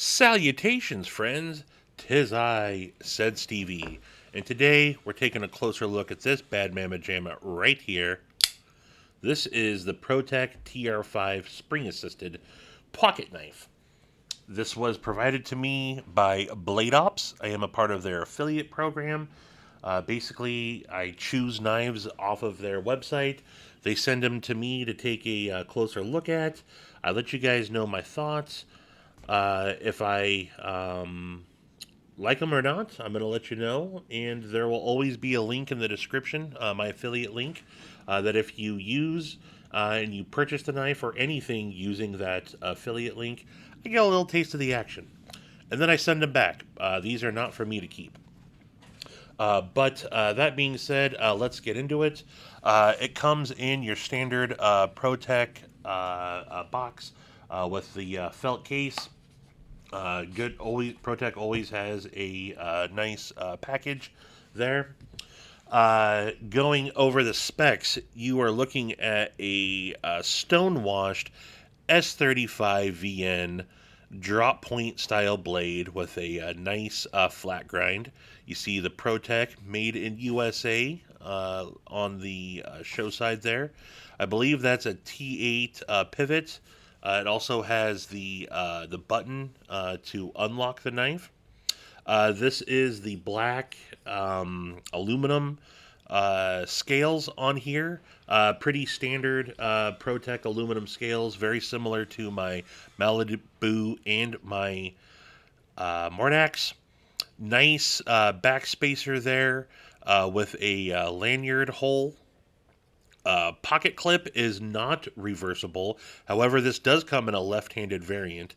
Salutations, friends! 'Tis I, said Stevie, and today we're taking a closer look at this bad mamma jamma right here. This is the ProTech TR5 spring-assisted pocket knife. This was provided to me by Blade Ops. I am a part of their affiliate program. Basically, I choose knives off of their website. They send them to me to take a closer look at. I let you guys know my thoughts. If I like them or not, I'm going to let you know. And there will always be a link in the description, my affiliate link, that if you use and you purchase the knife or anything using that affiliate link, I get a little taste of the action. And then I send them back. These are not for me to keep. But that being said, let's get into it. It comes in your standard ProTech box with the felt case. Good. Always, ProTech always has a nice package there. Going over the specs, you are looking at a stone-washed S35 VN drop point style blade with a nice flat grind. You see the ProTech made in USA on the show side there. I believe that's a T8 pivot. It also has the button to unlock the knife. This is the black aluminum scales on here. Pretty standard ProTech aluminum scales, very similar to my Malibu and my Mordax. Nice back spacer there with a lanyard hole. Pocket clip is not reversible. However, this does come in a left-handed variant.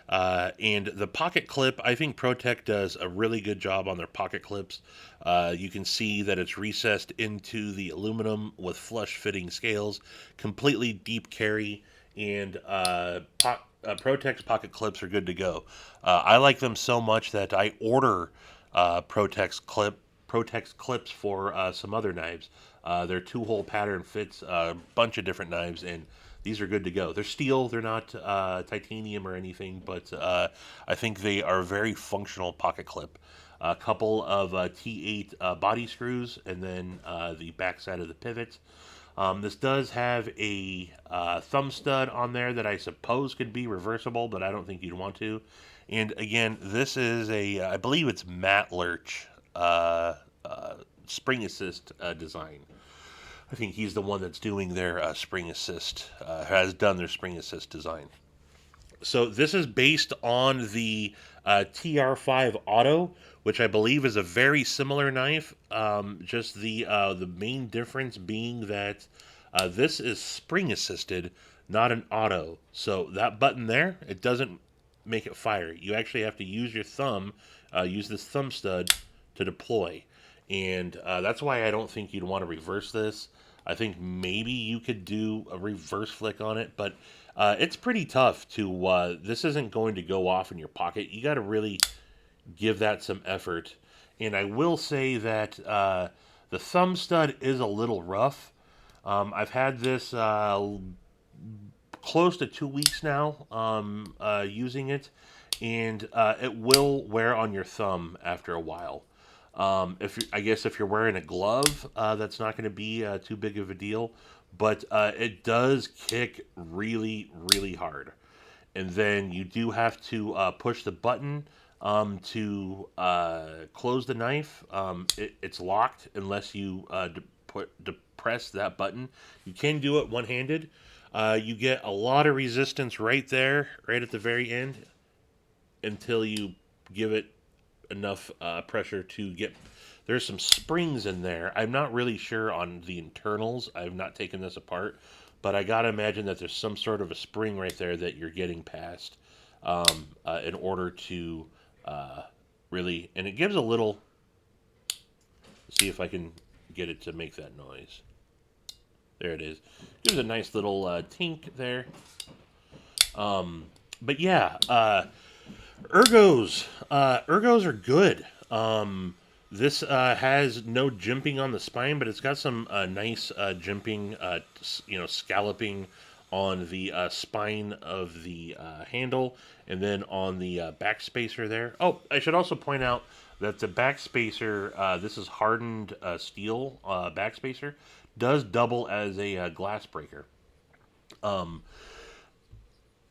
And the pocket clip, I think ProTech does a really good job on their pocket clips. You can see that it's recessed into the aluminum with flush-fitting scales, completely deep carry, and ProTech's pocket clips are good to go. I like them so much that I order ProTech's clips for some other knives. Their two-hole pattern fits a bunch of different knives, and these are good to go. They're steel, they're not titanium or anything, but I think they are very functional pocket clip. A couple of T8 body screws, and then the backside of the pivot. This does have a thumb stud on there that I suppose could be reversible, but I don't think you'd want to. And again, this is I believe it's Matt Lurch spring assist design. I think he's the one that's doing their spring assist, has done their spring assist design. So this is based on the TR5 Auto, which I believe is a very similar knife. Just the main difference being that this is spring assisted, not an auto. So that button there, it doesn't make it fire. You actually have to use your thumb, use this thumb stud to deploy. And that's why I don't think you'd want to reverse this. I think maybe you could do a reverse flick on it, but it's pretty tough to. This isn't going to go off in your pocket. You got to really give that some effort. And I will say that the thumb stud is a little rough. I've had this close to 2 weeks now using it, and it will wear on your thumb after a while. I guess if you're wearing a glove, that's not going to be too big of a deal, but it does kick really, really hard. And then you do have to push the button to close the knife. It's locked unless you depress that button. You can do it one-handed. You get a lot of resistance right there, right at the very end, until you give it enough pressure to get. There's some springs in there. I'm not really sure on the internals. I've not taken this apart, but I gotta imagine that there's some sort of a spring right there that you're getting past in order to really. And it gives a little. Let's see if I can get it to make that noise. There it is. Gives a nice little tink there. But yeah. Ergos are good. This has no jimping on the spine, but it's got some nice jimping, scalloping on the spine of the handle, and then on the back spacer there. Oh, I should also point out that the back spacer, this is hardened steel back spacer, does double as a glass breaker.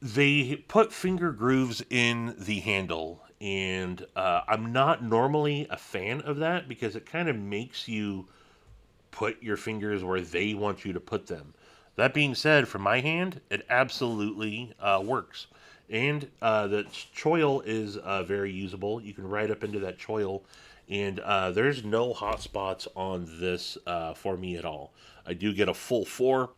They put finger grooves in the handle, and I'm not normally a fan of that because it kind of makes you put your fingers where they want you to put them. That being said, for my hand, it absolutely works. And the choil is very usable. You can ride up into that choil, and there's no hot spots on this for me at all. I do get a full 4.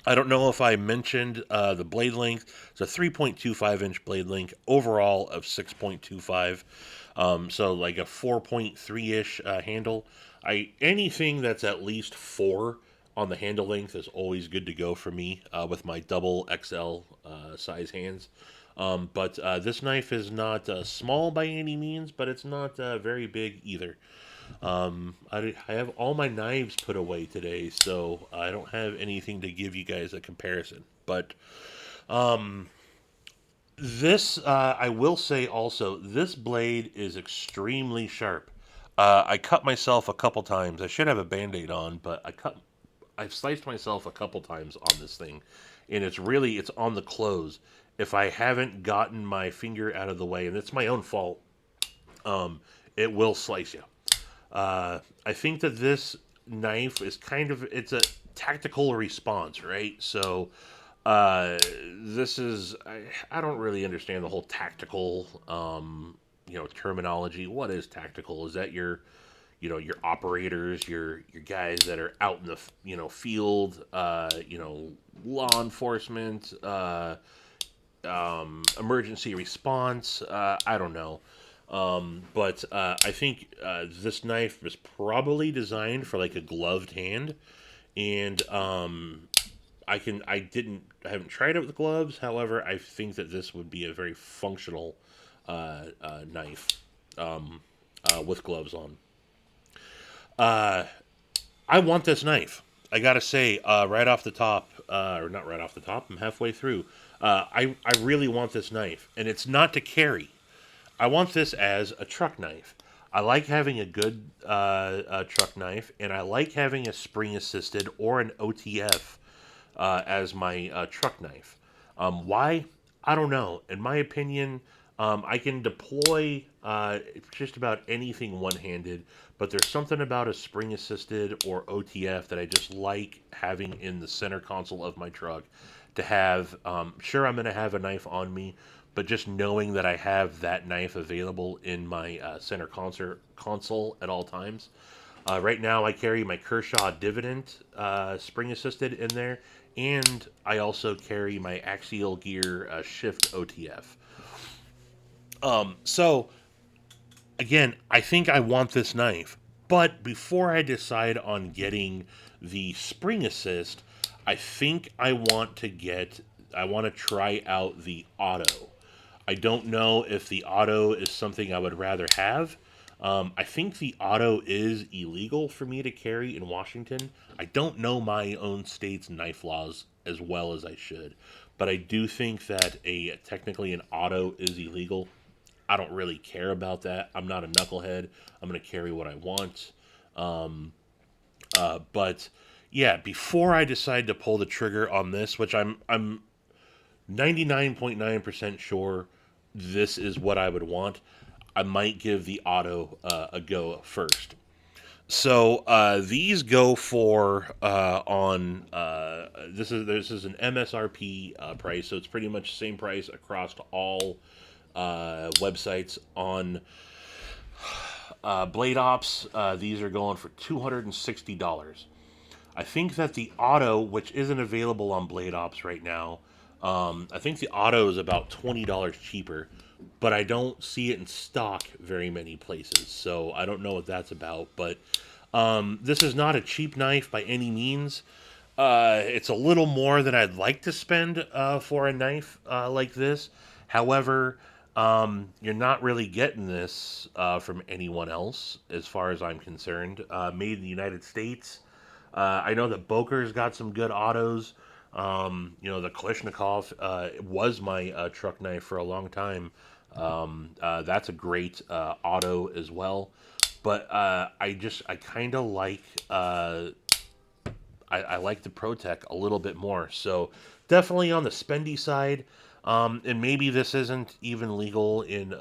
I don't know if I mentioned the blade length. It's a 3.25-inch blade length, overall of 6.25. So like a 4.3-ish handle. Anything that's at least 4 on the handle length is always good to go for me with my double XL size hands. But this knife is not small by any means, but it's not very big either. I have all my knives put away today, so I don't have anything to give you guys a comparison. But this, I will say also, this blade is extremely sharp. I cut myself a couple times. I should have a band-aid on, but I've sliced myself a couple times on this thing, and it's on the close. If I haven't gotten my finger out of the way, and it's my own fault, it will slice you. I think that this knife is it's a tactical response, right? So, this is, I don't really understand the whole tactical, terminology. What is tactical? Is that your operators, your guys that are out in the, field, law enforcement, emergency response. I don't know. But I think this knife was probably designed for like a gloved hand, and I haven't tried it with gloves. However, I think that this would be a very functional knife with gloves on. I want this knife. I gotta say, right off the top, or not right off the top, I'm halfway through. I really want this knife, and it's not to carry. I want this as a truck knife. I like having a good truck knife, and I like having a spring assisted or an OTF as my truck knife. Why? I don't know. In my opinion, I can deploy just about anything one handed, but there's something about a spring assisted or OTF that I just like having in the center console of my truck to have. Sure, I'm going to have a knife on me, but just knowing that I have that knife available in my center console at all times. Right now, I carry my Kershaw Dividend spring assisted in there, and I also carry my Axial Gear Shift OTF. So, again, I think I want this knife, but before I decide on getting the spring assist, I think I want to try out the auto. I don't know if the auto is something I would rather have. I think the auto is illegal for me to carry in Washington. I don't know my own state's knife laws as well as I should, but I do think that technically an auto is illegal. I don't really care about that. I'm not a knucklehead. I'm going to carry what I want. But yeah, before I decide to pull the trigger on this, which I'm 99.9% sure this is what I would want, I might give the auto a go first. So these go for on this is an MSRP price, so it's pretty much the same price across all websites on Blade Ops. These are going for $260. I think that the auto, which isn't available on Blade Ops right now, I think the auto is about $20 cheaper, but I don't see it in stock very many places, so I don't know what that's about. But this is not a cheap knife by any means. It's a little more than I'd like to spend for a knife like this. However, you're not really getting this from anyone else, as far as I'm concerned. Made in the United States. I know that Boker's got some good autos. The Kalashnikov was my truck knife for a long time. That's a great auto as well. But I kind of like I like the ProTech a little bit more. So definitely on the spendy side. And maybe this isn't even legal in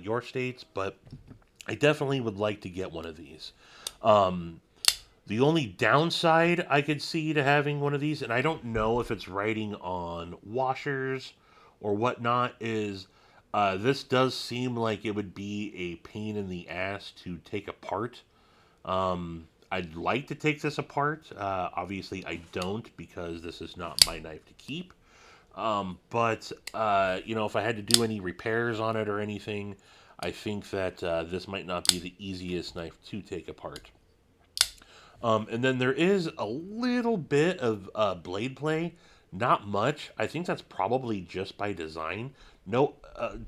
your states, but I definitely would like to get one of these. Um, the only downside I could see to having one of these, and I don't know if it's writing on washers or whatnot, is this does seem like it would be a pain in the ass to take apart. I'd like to take this apart. Obviously, I don't because this is not my knife to keep. But if I had to do any repairs on it or anything, I think that this might not be the easiest knife to take apart. And then there is a little bit of blade play, not much. I think that's probably just by design. No,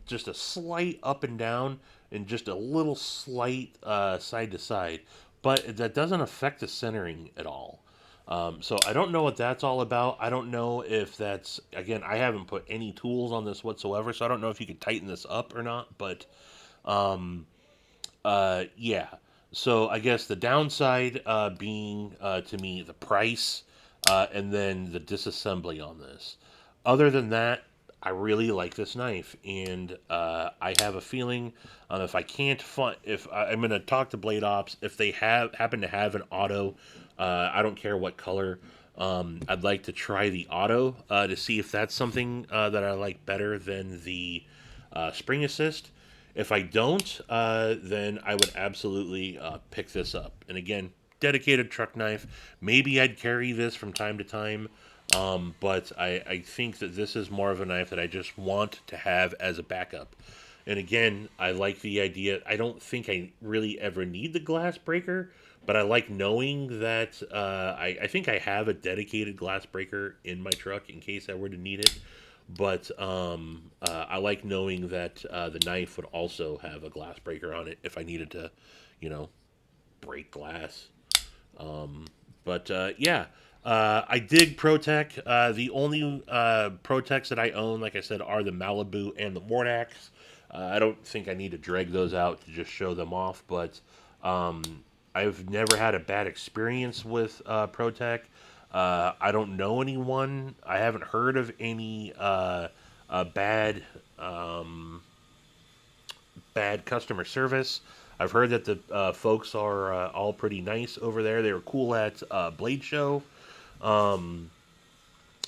just a slight up and down, and just a little slight side to side, but that doesn't affect the centering at all. So I don't know what that's all about. I don't know if that's, again, I haven't put any tools on this whatsoever, so I don't know if you could tighten this up or not. But um, yeah. So I guess the downside being to me the price, and then the disassembly on this. Other than that, I really like this knife, and I have a feeling if I can't find, if I'm going to talk to Blade Ops, if they happen to have an auto, I don't care what color. I'd like to try the auto to see if that's something that I like better than the spring assist. If I don't, then I would absolutely pick this up. And again, dedicated truck knife. Maybe I'd carry this from time to time, but I think that this is more of a knife that I just want to have as a backup. And again, I like the idea. I don't think I really ever need the glass breaker, but I like knowing that I think I have a dedicated glass breaker in my truck in case I were to need it. But I like knowing that the knife would also have a glass breaker on it if I needed to, you know, break glass. But yeah, I dig ProTech. The only ProTechs that I own, like I said, are the Malibu and the Mordax. I don't think I need to drag those out to just show them off, but um, I've never had a bad experience with ProTech. I don't know anyone. I haven't heard of any bad bad customer service. I've heard that the folks are all pretty nice over there. They were cool at Blade Show when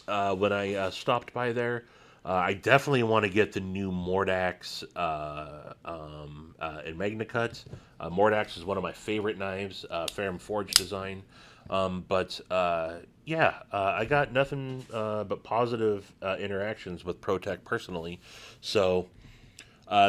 I stopped by there. I definitely want to get the new Mordax in MagnaCut. Mordax is one of my favorite knives, Ferrum Forge design. I got nothing but positive interactions with ProTech personally. So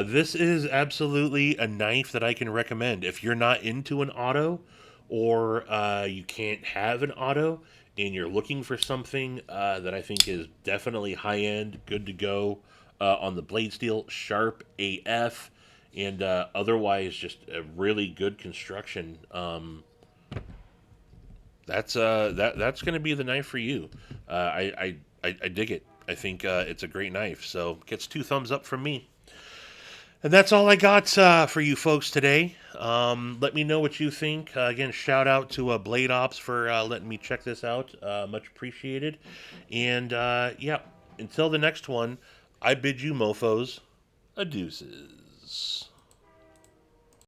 this is absolutely a knife that I can recommend. If you're not into an auto or you can't have an auto and you're looking for something that I think is definitely high end, good to go on the blade steel, sharp AF, and otherwise just a really good construction. That's going to be the knife for you. I dig it. I think it's a great knife. So gets 2 thumbs up from me. And that's all I got for you folks today. Let me know what you think. Again, shout out to Blade Ops for letting me check this out. Much appreciated. And yeah, until the next one, I bid you mofos adeuces.